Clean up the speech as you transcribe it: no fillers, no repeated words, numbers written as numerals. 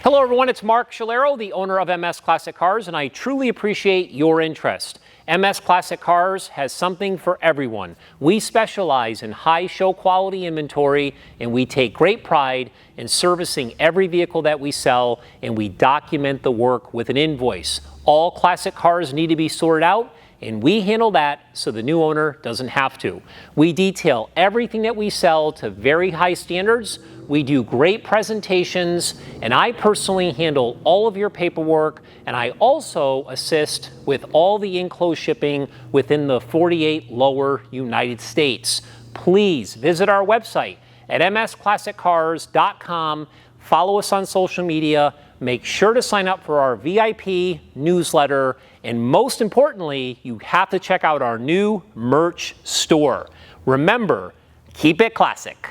Hello everyone, it's Mark Shalero, the owner of MS Classic Cars, and I truly appreciate your interest. MS Classic Cars has something for everyone. We specialize in high show quality inventory, and we take great pride in servicing every vehicle that we sell, and we document the work with an invoice. All classic cars need to be sorted out, and we handle that so the new owner doesn't have to. We detail everything that we sell to very high standards. We do great presentations, and I personally handle all of your paperwork, and I also assist with all the enclosed shipping within the 48 lower United States. Please visit our website at msclassiccars.com. Follow us on social media. Make sure to sign up for our VIP newsletter. And most importantly, you have to check out our new merch store. Remember, keep it classic.